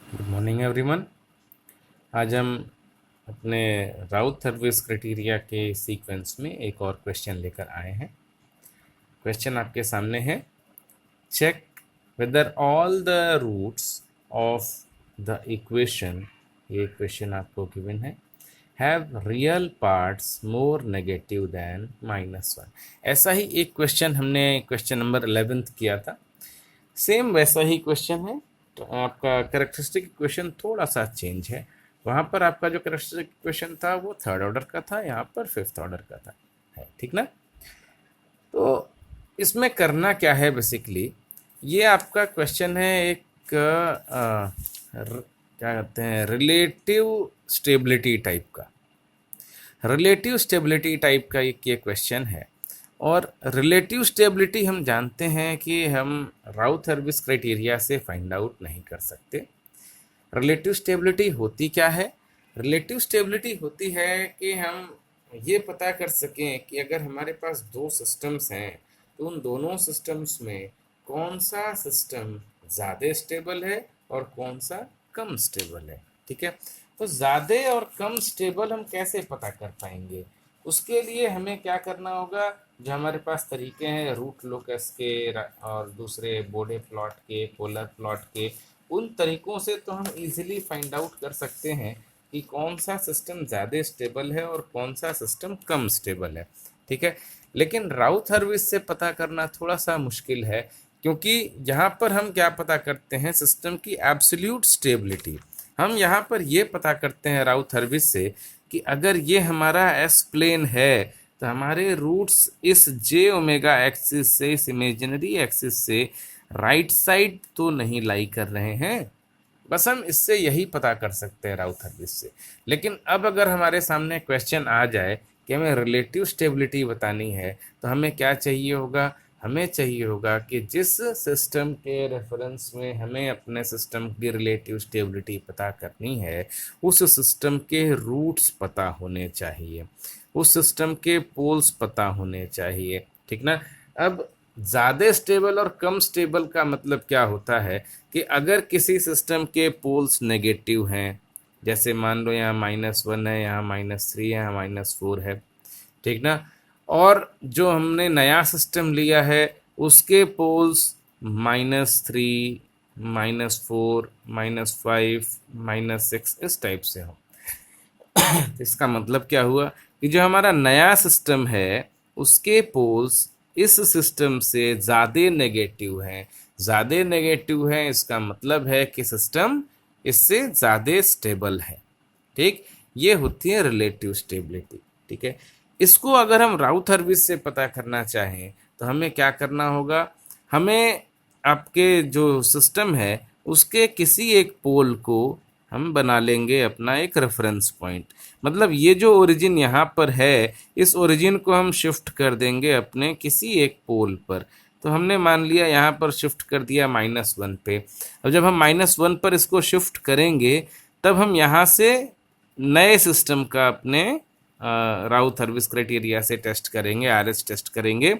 Good morning everyone. आज हम अपने राउथ सर्विस क्राइटेरिया के सीक्वेंस में एक और क्वेश्चन लेकर आए हैं। क्वेश्चन आपके सामने है, check whether all the roots of the equation, ये क्वेश्चन आपको गिवन है, have real parts more negative than -1। ऐसा ही एक क्वेश्चन हमने क्वेश्चन नंबर 11 किया था। सेम वैसा ही क्वेश्चन है, तो आपका कैरेक्टरिस्टिक इक्वेशन थोड़ा सा चेंज है। वहाँ पर आपका जो कैरेक्टरिस्टिक इक्वेशन था वो थर्ड ऑर्डर का था, यहाँ पर फिफ्थ ऑर्डर का था, है ठीक ना। तो इसमें करना क्या है, बेसिकली ये आपका क्वेश्चन है एक क्या कहते हैं, रिलेटिव स्टेबिलिटी टाइप का। रिलेटिव स्टेबिलिटी टाइप का एक ये क्वेश्चन है। और रिलेटिव स्टेबिलिटी हम जानते हैं कि हम राउथ हर्विट्ज क्राइटेरिया से फाइंड आउट नहीं कर सकते। रिलेटिव स्टेबिलिटी होती क्या है? रिलेटिव स्टेबिलिटी होती है कि हम ये पता कर सकें कि अगर हमारे पास दो सिस्टम्स हैं तो उन दोनों सिस्टम्स में कौन सा सिस्टम ज़्यादा स्टेबल है और कौन सा कम स्टेबल है। ठीक है, तो ज़्यादा और कम स्टेबल हम कैसे पता कर पाएंगे? उसके लिए हमें क्या करना होगा, जो हमारे पास तरीके हैं रूट लोकस के और दूसरे बोडे प्लॉट के, पोलर प्लॉट के, उन तरीकों से तो हम इजीली फाइंड आउट कर सकते हैं कि कौन सा सिस्टम ज़्यादा स्टेबल है और कौन सा सिस्टम कम स्टेबल है। ठीक है, लेकिन राउथ हर्विट्ज से पता करना थोड़ा सा मुश्किल है, क्योंकि यहाँ पर हम क्या पता करते हैं, सिस्टम की एब्सोल्यूट स्टेबिलिटी। हम यहाँ पर ये पता करते हैं राउथ हर्विट्ज से कि अगर ये हमारा एस प्लेन है तो हमारे रूट्स इस जे ओमेगा एक्सिस से, इस इमेजिनरी एक्सिस से राइट साइड तो नहीं लाई कर रहे हैं। बस हम इससे यही पता कर सकते हैं राउथ हर्विट्ज से। लेकिन अब अगर हमारे सामने क्वेश्चन आ जाए कि हमें रिलेटिव स्टेबिलिटी बतानी है, तो हमें क्या चाहिए होगा? हमें चाहिए होगा कि जिस सिस्टम के रेफरेंस में हमें अपने सिस्टम की रिलेटिव स्टेबिलिटी पता करनी है, उस सिस्टम के रूट्स पता होने चाहिए, उस सिस्टम के पोल्स पता होने चाहिए। ठीक ना। अब ज़्यादा स्टेबल और कम स्टेबल का मतलब क्या होता है कि अगर किसी सिस्टम के पोल्स नेगेटिव हैं, जैसे मान लो यहाँ -1 है, यहाँ -3 है, यहाँ -4 है, ठीक ना, और जो हमने नया सिस्टम लिया है उसके पोल्स -3, -4, -5, -6 इस टाइप से हो, इसका मतलब क्या हुआ कि जो हमारा नया सिस्टम है उसके पोल्स इस सिस्टम से ज़्यादा नेगेटिव हैं। ज़्यादा नेगेटिव हैं, इसका मतलब है कि सिस्टम इससे ज़्यादा स्टेबल है। ठीक, ये होती है रिलेटिव स्टेबिलिटी। ठीक है, इसको अगर हम राउथ हर्विट्ज से पता करना चाहें तो हमें क्या करना होगा? हमें आपके जो सिस्टम है उसके किसी एक पोल को हम बना लेंगे अपना एक रेफरेंस पॉइंट। मतलब ये जो ओरिजिन यहाँ पर है, इस ओरिजिन को हम शिफ्ट कर देंगे अपने किसी एक पोल पर। तो हमने मान लिया यहाँ पर शिफ्ट कर दिया -1 पे। अब जब हम -1 पर इसको शिफ्ट करेंगे तब हम यहाँ से नए सिस्टम का अपने राउथ हर्विट्ज क्राइटेरिया से टेस्ट करेंगे, आरएच टेस्ट करेंगे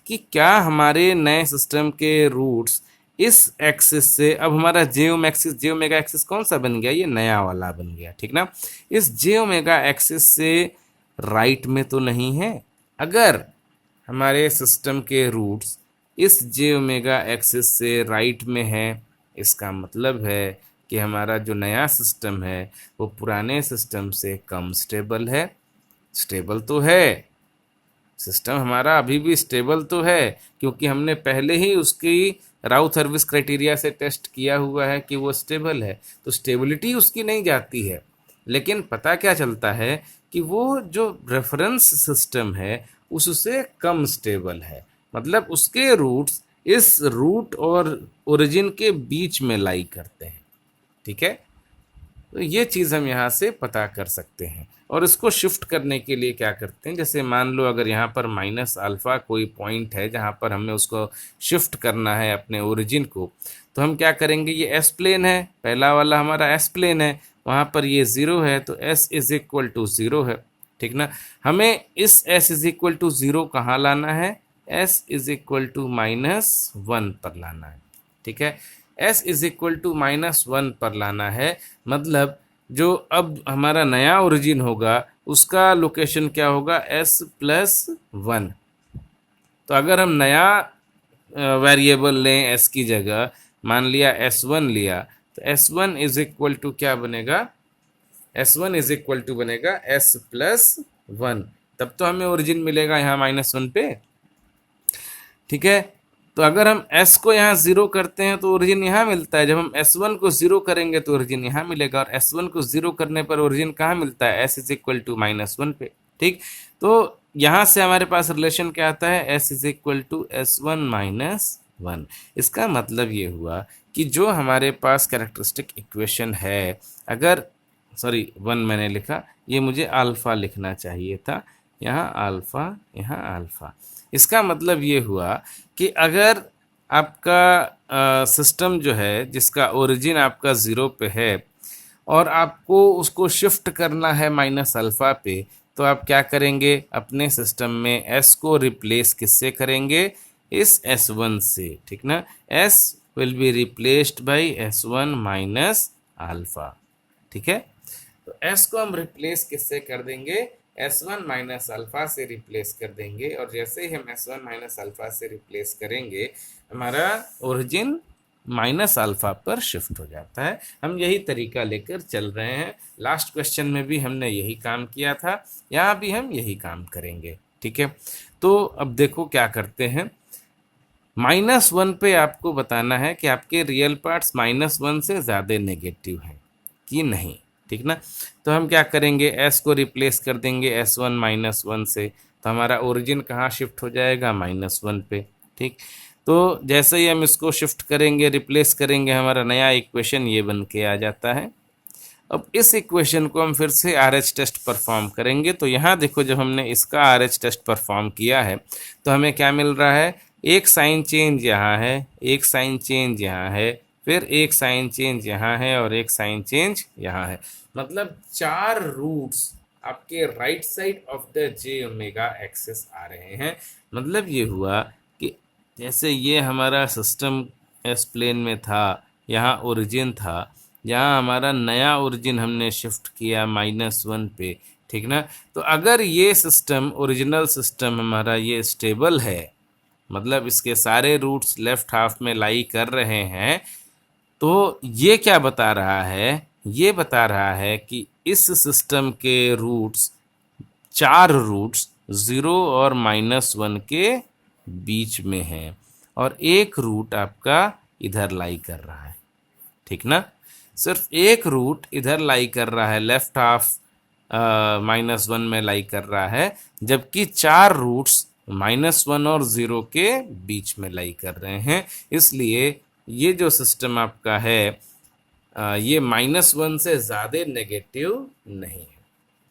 कि क्या हमारे नए सिस्टम के रूट्स इस एक्सिस से, अब हमारा जे ओमेगा एक्सिस कौन सा बन गया? ये नया वाला बन गया। ठीक ना, इस जे ओमेगा एक्सिस से राइट में तो नहीं है। अगर हमारे सिस्टम के रूट्स इस जे ओमेगा एक्सिस से राइट में है, इसका मतलब है कि हमारा जो नया सिस्टम है वो पुराने सिस्टम से कम स्टेबल है। स्टेबल तो है, सिस्टम हमारा अभी भी स्टेबल तो है, क्योंकि हमने पहले ही उसकी राउथ हर्विट्ज क्राइटेरिया से टेस्ट किया हुआ है कि वो स्टेबल है। तो स्टेबिलिटी उसकी नहीं जाती है, लेकिन पता क्या चलता है कि वो जो रेफरेंस सिस्टम है उससे कम स्टेबल है। मतलब उसके रूट्स इस रूट और ओरिजिन के बीच में लाई करते हैं। ठीक है, तो ये चीज़ हम यहाँ से पता कर सकते हैं। और इसको शिफ्ट करने के लिए क्या करते हैं, जैसे मान लो अगर यहाँ पर -α कोई पॉइंट है जहाँ पर हमें उसको शिफ्ट करना है अपने ओरिजिन को, तो हम क्या करेंगे? ये एस प्लेन है, पहला वाला हमारा एस प्लेन है, वहाँ पर ये 0 है तो s = 0 है। ठीक ना, हमें इस s = 0 कहाँ लाना है? s = -1 पर लाना है। ठीक है, s इज इक्वल टू -1 पर लाना है। मतलब जो अब हमारा नया ओरिजिन होगा उसका लोकेशन क्या होगा, s+1। तो अगर हम नया वेरिएबल लें s की जगह, मान लिया s1 लिया, तो s1 इज इक्वल टू क्या बनेगा, s1 इज इक्वल टू बनेगा s+1। तब तो हमें ओरिजिन मिलेगा यहाँ -1 पे। ठीक है, तो अगर हम s को यहाँ 0 करते हैं तो ओरिजिन यहाँ मिलता है। जब हम s1 को 0 करेंगे तो ओरिजिन यहाँ मिलेगा, और s1 को 0 करने पर ओरिजिन कहाँ मिलता है, s इज इक्वल टू -1 पे। ठीक, तो यहाँ से हमारे पास रिलेशन क्या आता है, s is equal to s1-1। इसका मतलब ये हुआ कि जो हमारे पास कैरेक्टरिस्टिक इक्वेशन है, अगर सॉरी 1 मैंने लिखा, ये मुझे अल्फा लिखना चाहिए था, यहाँ अल्फा, यहाँ अल्फा। इसका मतलब ये हुआ कि अगर आपका सिस्टम जो है जिसका ओरिजिन आपका 0 पे है और आपको उसको शिफ्ट करना है -अल्फा पे, तो आप क्या करेंगे, अपने सिस्टम में s को रिप्लेस किससे करेंगे, इस s1 से। ठीक ना, s will be replaced by s1 minus alpha. ठीक है, तो s को हम रिप्लेस किससे कर देंगे, s1 माइनस अल्फा से रिप्लेस कर देंगे। और जैसे ही हम s1 माइनस अल्फा से रिप्लेस करेंगे, हमारा ओरिजिन -अल्फा पर शिफ्ट हो जाता है। हम यही तरीका लेकर चल रहे हैं। लास्ट क्वेश्चन में भी हमने यही काम किया था, यहाँ भी हम यही काम करेंगे। ठीक है, तो अब देखो क्या करते हैं। -1 पे आपको बताना है कि आपके रियल पार्ट्स -1 से ज़्यादा नेगेटिव हैं कि नहीं। ठीक ना, तो हम क्या करेंगे, s को रिप्लेस कर देंगे s1 -1 से, तो हमारा ओरिजिन कहाँ शिफ्ट हो जाएगा, -1 पे। ठीक, तो जैसे ही हम इसको शिफ्ट करेंगे, रिप्लेस करेंगे, हमारा नया इक्वेशन ये बन के आ जाता है। अब इस इक्वेशन को हम फिर से RH टेस्ट परफॉर्म करेंगे। तो यहाँ देखो, जब हमने इसका RH टेस्ट परफॉर्म किया है तो हमें क्या मिल रहा है, एक साइन चेंज यहाँ है, एक साइन चेंज यहाँ है, फिर एक साइन चेंज यहाँ है, और एक साइन चेंज यहाँ है। मतलब 4 रूट्स आपके right side of the j omega axis आ रहे हैं। मतलब ये हुआ कि जैसे ये हमारा सिस्टम एस प्लेन में था, यहाँ ओरिजिन था, यहाँ हमारा नया ओरिजिन हमने शिफ्ट किया -1 पे। ठीक ना, तो अगर ये सिस्टम, ओरिजिनल सिस्टम हमारा ये स्टेबल है, मतलब इसके सारे रूट्स लेफ्ट हाफ में लाई कर रहे हैं, तो ये क्या बता रहा है, ये बता रहा है कि इस सिस्टम के रूट्स, 4 रूट्स 0 और -1 के बीच में हैं, और एक रूट आपका इधर लाई कर रहा है। ठीक ना, सिर्फ एक रूट इधर लाई कर रहा है, लेफ्ट हाफ -1 में लाई कर रहा है, जबकि 4 रूट्स -1 और 0 के बीच में लाई कर रहे हैं। इसलिए ये जो सिस्टम आपका है ये -1 से ज़्यादा नेगेटिव नहीं है।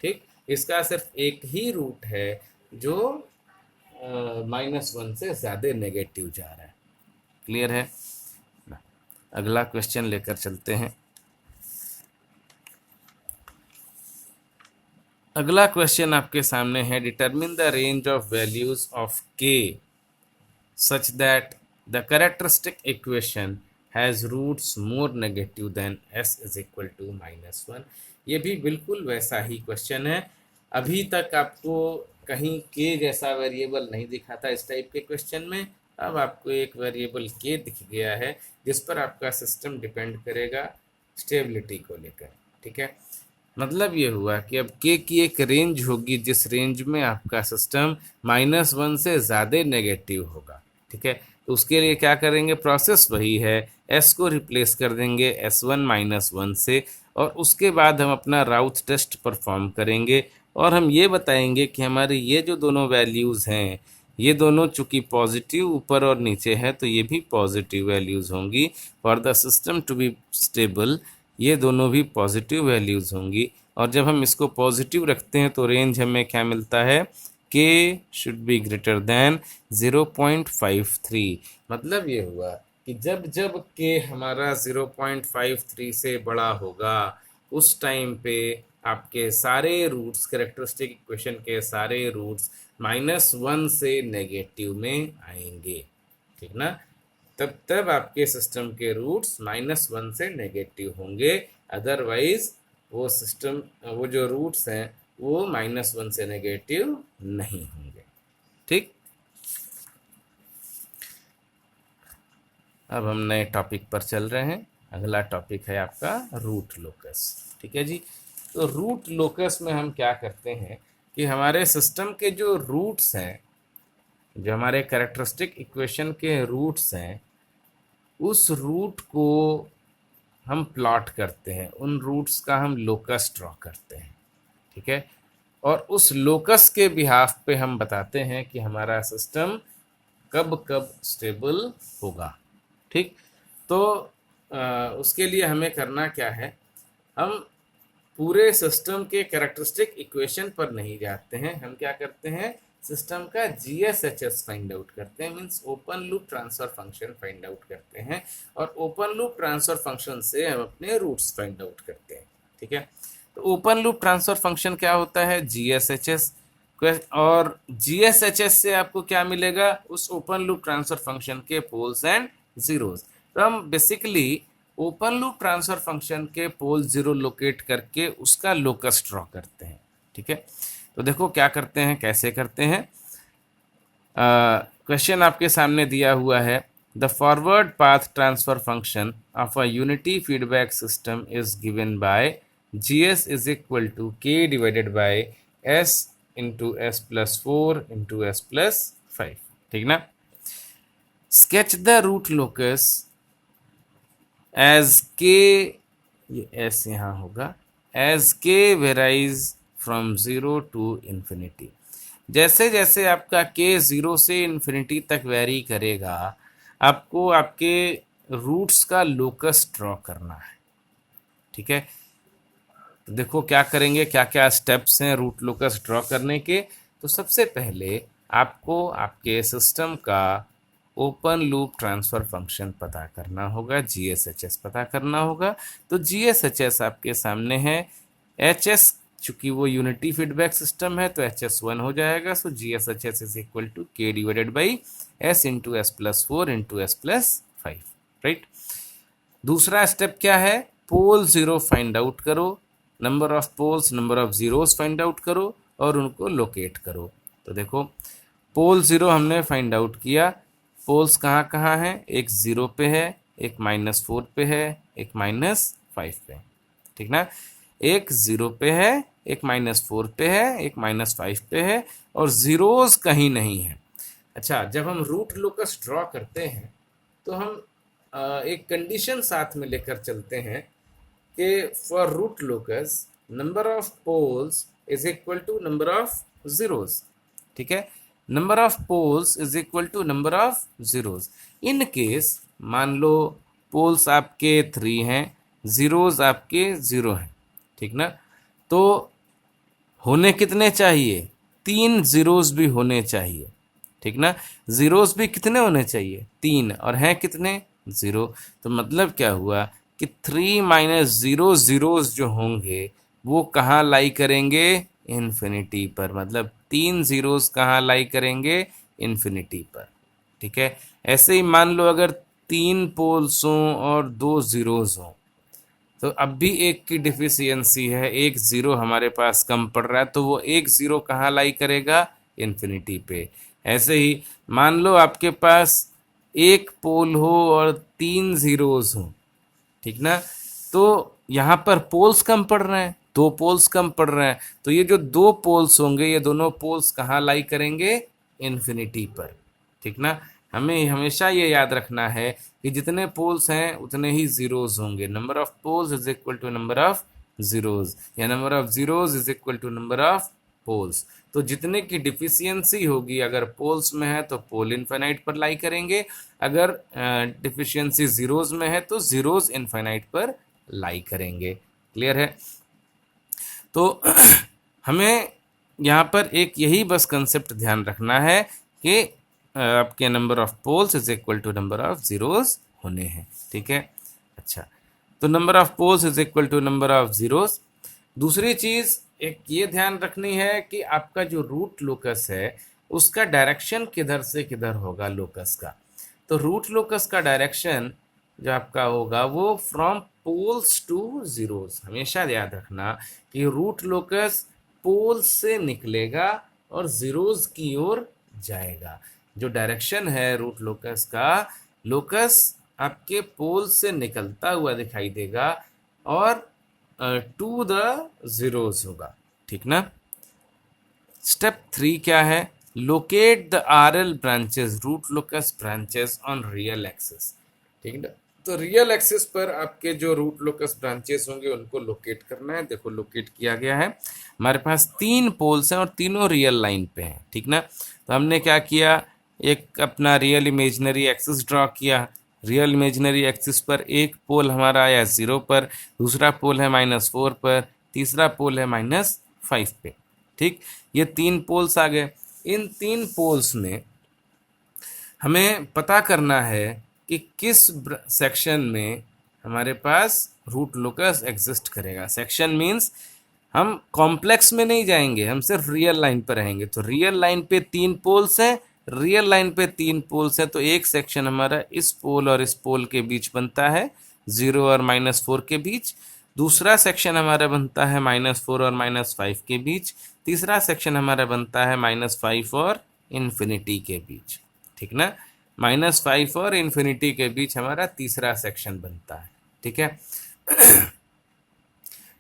ठीक, इसका सिर्फ एक ही रूट है जो -1 से ज़्यादा नेगेटिव जा रहा है। क्लियर है ना? अगला क्वेश्चन लेकर चलते हैं। अगला क्वेश्चन आपके सामने है, determine the range of values of k such that the characteristic equation has roots more negative than s is equal to -1। ये भी बिल्कुल वैसा ही क्वेश्चन है। अभी तक आपको कहीं k जैसा वेरिएबल नहीं दिखा था इस टाइप के क्वेश्चन में। अब आपको एक वेरिएबल k दिख गया है जिस पर आपका सिस्टम डिपेंड करेगा स्टेबिलिटी को लेकर। ठीक है, मतलब ये हुआ कि अब k की एक रेंज होगी जिस रेंज में आपका सिस्टम -1 से ज़्यादा नेगेटिव होगा। ठीक है, तो उसके लिए क्या करेंगे, प्रोसेस वही है, s को रिप्लेस कर देंगे s1 -1 से, और उसके बाद हम अपना राउथ टेस्ट परफॉर्म करेंगे, और हम ये बताएंगे कि हमारे ये जो दोनों वैल्यूज़ हैं, ये दोनों चूंकि पॉजिटिव ऊपर और नीचे है, तो ये भी पॉजिटिव वैल्यूज़ होंगी। For the system to be stable ये दोनों भी पॉजिटिव वैल्यूज़ होंगी, और जब हम इसको पॉजिटिव रखते हैं तो रेंज हमें क्या मिलता है, k should be greater than 0.53। मतलब ये हुआ कि जब जब k हमारा 0.53 से बड़ा होगा, उस टाइम पे आपके सारे रूट्स, कैरेक्टरिस्टिक इक्वेशन के सारे रूट्स -1 से नेगेटिव में आएंगे। ठीक ना, तब तब आपके सिस्टम के रूट्स -1 से नेगेटिव होंगे, अदरवाइज वो जो रूट्स हैं वो -1 से नेगेटिव नहीं होंगे। ठीक, अब हम नए टॉपिक पर चल रहे हैं। अगला टॉपिक है आपका रूट लोकस। ठीक है जी, तो रूट लोकस में हम क्या करते हैं कि हमारे सिस्टम के जो रूट्स हैं, जो हमारे कैरेक्टरिस्टिक इक्वेशन के रूट्स हैं, उस रूट को हम प्लॉट करते हैं, उन रूट्स का हम लोकस ड्रॉ करते हैं। ठीक है, और उस लोकस के बिहाफ पे हम बताते हैं कि हमारा सिस्टम कब कब स्टेबल होगा। ठीक, तो उसके लिए हमें करना क्या है, हम पूरे सिस्टम के कैरेक्टरिस्टिक इक्वेशन पर नहीं जाते हैं, हम क्या करते हैं, सिस्टम का GSHS फाइंड आउट करते हैं, means open loop transfer function find out करते हैं, और ओपन लूप ट्रांसफर फंक्शन से हम अपने रूट्स फाइंड आउट करते हैं। ठीक है, तो ओपन लूप ट्रांसफर फंक्शन क्या होता है, GSHS, और GSHS से आपको क्या मिलेगा, उस ओपन लूप ट्रांसफर फंक्शन के पोल्स एंड जीरोस। तो हम basically open loop transfer function के पोल जीरो लोकेट करके उसका लोकस ड्रॉ करते हैं। ठीक है, तो देखो क्या करते हैं, कैसे करते हैं। क्वेश्चन आपके सामने दिया हुआ है, the forward path transfer function of a unity feedback system is given by GS is equal to K divided by S into S+4 into S+5। ठीक ना, sketch the root locus as K, ये S यहाँ होगा, as K varies from 0 to infinity. जैसे जैसे आपका K 0 से infinity तक वेरी करेगा, आपको आपके रूट्स का लोकस ड्रॉ करना है। ठीक है, तो देखो क्या करेंगे, क्या क्या स्टेप्स हैं रूट लोकस ड्रॉ करने के। तो सबसे पहले आपको आपके सिस्टम का ओपन लूप ट्रांसफर फंक्शन पता करना होगा, GSHS पता करना होगा। तो GSHS आपके सामने है, HS चूंकि वो यूनिटी फीडबैक सिस्टम है तो HS1 हो जाएगा, so GSHS is equal to K divided by S into S+4 into S+5। Right, दूसरा स्टेप क्या है, पोल जीरो फाइंड आउट करो, number of poles, number of zeros find out करो और उनको लोकेट करो। तो देखो पोल जीरो हमने फाइंड आउट किया, पोल्स कहाँ कहाँ हैं, एक 0 पे है, एक -4 पे है, एक -5 पे। ठीक ना, एक 0 पे है, एक -4 पे है, एक -5 पे है, और जीरोस कहीं नहीं है। अच्छा, जब हम रूट लोकस ड्रॉ करते हैं तो हम एक कंडीशन साथ में लेकर चलते हैं कि for root locus number of poles is equal to number of zeros. ठीक है, number of poles is equal to number of zeros. In case मान लो पोल्स आपके 3 हैं, जीरोस आपके 0 हैं। ठीक ना, तो होने कितने चाहिए, 3 जीरोस भी होने चाहिए। ठीक ना, जीरोस भी कितने होने चाहिए, 3, और हैं कितने, 0। तो मतलब क्या हुआ कि 3 - 0 जीरोस जो होंगे वो कहाँ लाई करेंगे, इन्फिनिटी पर। मतलब 3 जीरोस कहाँ लाई करेंगे, इन्फिनिटी पर। ठीक है, ऐसे ही मान लो अगर 3 पोल्स हों और 2 जीरोस हों, तो अब भी एक की डिफिशियंसी है, एक 0 हमारे पास कम पड़ रहा है, तो वो एक 0 कहाँ लाई करेगा, इन्फिनिटी पे। ऐसे ही मान लो आपके पास एक पोल हो और 3 जीरोस हो। ठीक ना, तो यहाँ पर पोल्स कम पड़ रहे हैं, 2 पोल्स कम पड़ रहे हैं, तो ये जो 2 पोल्स होंगे, ये दोनों पोल्स कहाँ लाई करेंगे, इन्फिनिटी पर। ठीक ना, हमें हमेशा ये याद रखना है कि जितने पोल्स हैं उतने ही जीरोस होंगे। Number of poles is equal to number of zeros, या number of zeros is equal to number of poles. तो जितने की डिफिशियंसी होगी, अगर पोल्स में है तो पोल इनफाइनाइट पर लाई करेंगे, अगर डिफिशियंसी जीरोस में है तो जीरोस इनफाइनाइट पर लाई करेंगे। क्लियर है, तो हमें यहाँ पर एक यही बस कंसेप्ट ध्यान रखना है कि आपके number of poles is equal to number of zeros होने हैं। ठीक है, अच्छा, तो number of poles is equal to number of zeros. दूसरी चीज एक ये ध्यान रखनी है कि आपका जो रूट लोकस है उसका डायरेक्शन किधर से किधर होगा लोकस का। तो रूट लोकस का डायरेक्शन जो आपका होगा वो फ्रॉम पोल्स टू जीरोस। हमेशा याद रखना कि रूट लोकस पोल्स से निकलेगा और जीरोस की ओर जाएगा। जो डायरेक्शन है रूट लोकस का, लोकस आपके पोल से निकलता हुआ दिखाई देगा और टू द जीरोस होगा। ठीक ना। स्टेप 3 क्या है? Locate the RL branches, root locus branches on real axis. ठीक है, तो रियल एक्सिस पर आपके जो रूट लोकस ब्रांचेस होंगे उनको लोकेट करना है। देखो लोकेट किया गया है। हमारे पास 3 पोल्स हैं और तीनों रियल लाइन पे हैं। ठीक ना। तो हमने क्या किया, एक अपना रियल इमेजिनरी एक्सिस ड्रॉ किया। रियल इमेजिनरी एक्सिस पर एक पोल हमारा आया 0 पर, दूसरा पोल है -4 पर, तीसरा पोल है -5 पे। ठीक, ये 3 पोल्स आ गए। इन 3 पोल्स में हमें पता करना है कि किस सेक्शन में हमारे पास रूट लोकस एग्जिस्ट करेगा। सेक्शन मीन्स हम कॉम्प्लेक्स में नहीं जाएंगे, हम सिर्फ रियल लाइन पर रहेंगे। तो रियल लाइन पे 3 पोल्स हैं, रियल लाइन पे 3 पोल्स हैं, तो एक सेक्शन हमारा इस पोल और इस पोल के बीच बनता है, 0 और -4 के बीच। दूसरा सेक्शन हमारा बनता है -4 और -5 के बीच। तीसरा सेक्शन हमारा बनता है -5 और इन्फिनिटी के बीच। ठीक ना। -5 और इन्फिनिटी के बीच हमारा तीसरा सेक्शन बनता है। ठीक है।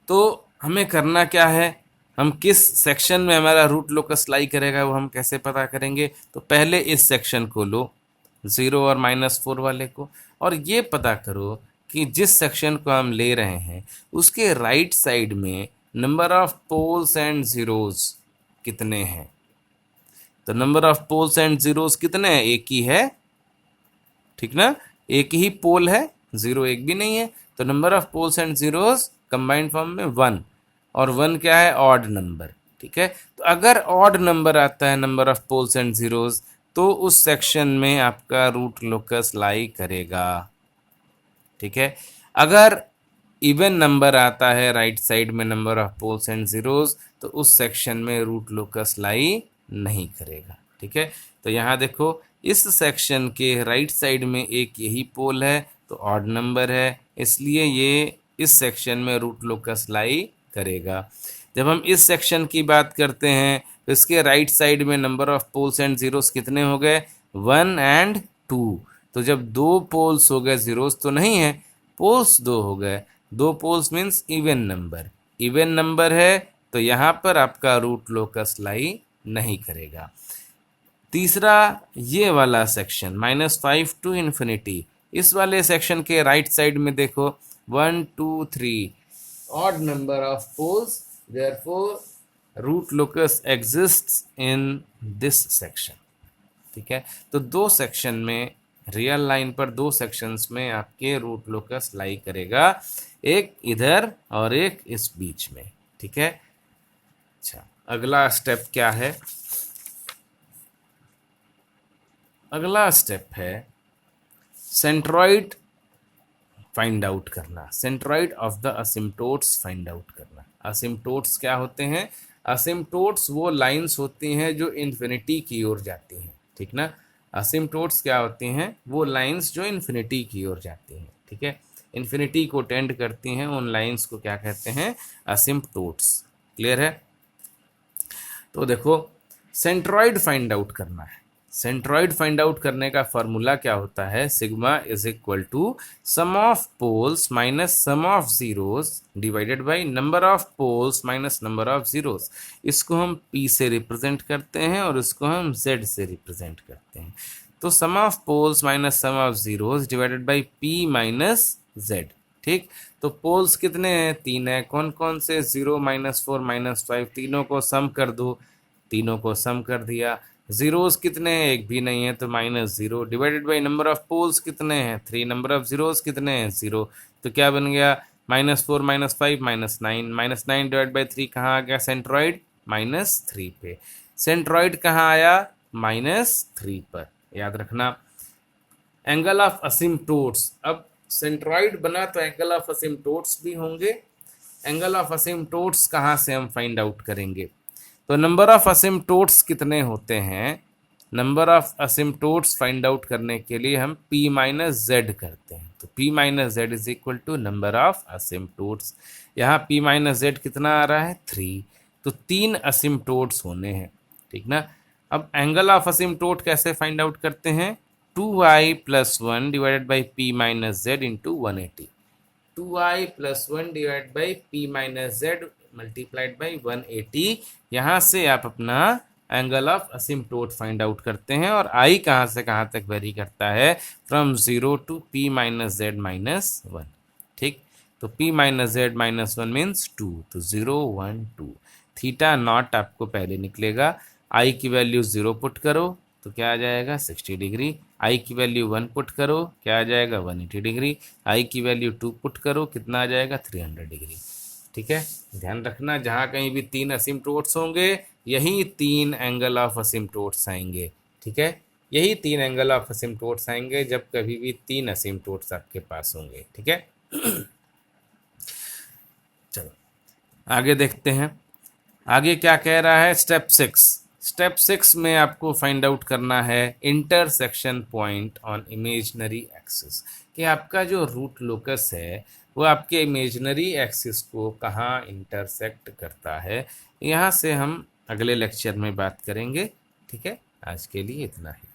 तो हमें करना क्या है, हम किस सेक्शन में हमारा रूट लोकस लाई करेगा वो हम कैसे पता करेंगे? तो पहले इस सेक्शन को लो, 0 और -4 वाले को, और ये पता करो कि जिस सेक्शन को हम ले रहे हैं उसके राइट साइड में number of poles and zeros कितने हैं। तो number of poles and zeros कितने हैं? एक ही है। ठीक ना, एक ही पोल है, 0 एक भी नहीं है। तो number of poles and zeros combined form में 1, और 1 क्या है? Odd number. ठीक है। तो अगर ऑड नंबर आता है number of poles and zeros, तो उस सेक्शन में आपका रूट लोकस लाई करेगा। ठीक है। अगर इवन नंबर आता है राइट साइड में number of poles and zeros, तो उस सेक्शन में रूट लोकस लाई नहीं करेगा। ठीक है। तो यहाँ देखो इस सेक्शन के राइट साइड में एक यही पोल है, तो ऑड नंबर है, इसलिए ये इस सेक्शन में रूट लोकस लाई करेगा। जब हम इस सेक्शन की बात करते हैं तो इसके राइट साइड में number of poles and zeros कितने हो गए? 1 एंड 2। तो जब 2 पोल्स हो गए, जीरोस तो नहीं है, पोल्स 2 हो गए, 2 poles means even number. Even number है तो यहाँ पर आपका रूट लोकस लाई नहीं करेगा। तीसरा ये वाला सेक्शन -5 टू इन्फिनिटी, इस वाले सेक्शन के राइट साइड में देखो 1 2 3 odd number of poles, therefore root locus exists in this section. ठीक है। तो 2 सेक्शन में, रियल लाइन पर 2 सेक्शंस में आपके रूट लोकस लाई करेगा, एक इधर और एक इस बीच में। ठीक है। अच्छा, अगला स्टेप क्या है? अगला स्टेप है सेंट्रॉइड फाइंड आउट करना, centroid of the asymptotes find out करना। असिम्प्टोट्स क्या होते हैं? असिम्प्टोट्स वो लाइंस होती हैं जो इन्फिनिटी की ओर जाती हैं। ठीक ना। असिम्प्टोट्स क्या होती हैं? वो लाइंस जो इन्फिनिटी की ओर जाती हैं। ठीक है। इन्फिनिटी को टेंड करती हैं, उन लाइंस को क्या कहते हैं? असिम्प्टोट्स। क्लियर है? तो देखो सेंट्रॉइड फाइंड आउट करना है। सेंट्रॉइड फाइंड आउट करने का फॉर्मूला क्या होता है? Sigma is equal to sum of poles minus sum of zeros divided by number of poles minus number of zeros. इसको हम p से रिप्रेजेंट करते हैं और इसको हम z से रिप्रेजेंट करते हैं। तो sum of poles minus sum of zeros divided by p minus z। ठीक। तो पोल्स कितने हैं? 3 है। कौन कौन से? 0 -4 -5, तीनों को सम कर दो, तीनों को सम कर दिया। जीरोस कितने हैं? एक भी नहीं है, तो -0 divided by number of poles कितने हैं? 3। नंबर ऑफ जीरोस कितने हैं? 0। तो क्या बन गया? -4 -5 -9, -9 डिवाइड बाय 3 कहाँ आ गया? सेंट्रॉइड -3 पे। सेंट्रॉइड कहाँ आया? -3 पर। याद रखना। एंगल ऑफ असिम्प्टोट्स, अब सेंट्रॉइड बना तो एंगल ऑफ असिम्प्टोट्स भी होंगे। एंगल ऑफ असिम्प्टोट्स कहाँ से हम फाइंड आउट करेंगे? तो नंबर ऑफ असिम्प्टोट्स कितने होते हैं? नंबर ऑफ असिम्प्टोट्स फाइंड आउट करने के लिए हम p माइनस जेड करते हैं। तो p minus Z is equal to number of asymptotes. यहाँ p माइनस जेड कितना आ रहा है 3, तो 3 असिम्प्टोट्स होने हैं, ठीक ना। अब एंगल ऑफ असिम्प्टोट कैसे फाइंड आउट करते हैं, 2i plus 1 divided by p minus Z into 180। 2i plus 1 divide by p minus Z multiplied by 180। यहाँ से आप अपना एंगल ऑफ असिम्प्टोट फाइंड आउट करते हैं। और i कहाँ से कहाँ तक वेरी करता है, from 0 to p minus z minus 1, ठीक। तो p minus z minus 1 means 2, तो 0 1 2। थीटा नॉट आपको पहले निकलेगा, i की वैल्यू 0 पुट करो तो क्या आ जाएगा 60 डिग्री, i की वैल्यू 1 पुट करो क्या आ जाएगा 180 डिग्री, i की वैल्यू 2 पुट करो कितना आ जाएगा 300 डिग्री, ठीक है। ध्यान रखना जहाँ कहीं भी 3 असिम्प्टोट्स होंगे यही 3 एंगल ऑफ असिम्प्टोट्स आएंगे, ठीक है। यही 3 एंगल ऑफ असिम्प्टोट्स आएंगे जब कभी भी 3 असिम्प्टोट्स आपके पास होंगे, ठीक है। चलो आगे देखते हैं, आगे क्या कह रहा है, स्टेप 6। स्टेप 6 में आपको फाइंड आउट करना है intersection point on imaginary axis, कि आपका जो रूट लोकस है वो आपके इमेजिनरी एक्सिस को कहाँ इंटरसेक्ट करता है। यहाँ से हम अगले लेक्चर में बात करेंगे, ठीक है। आज के लिए इतना ही।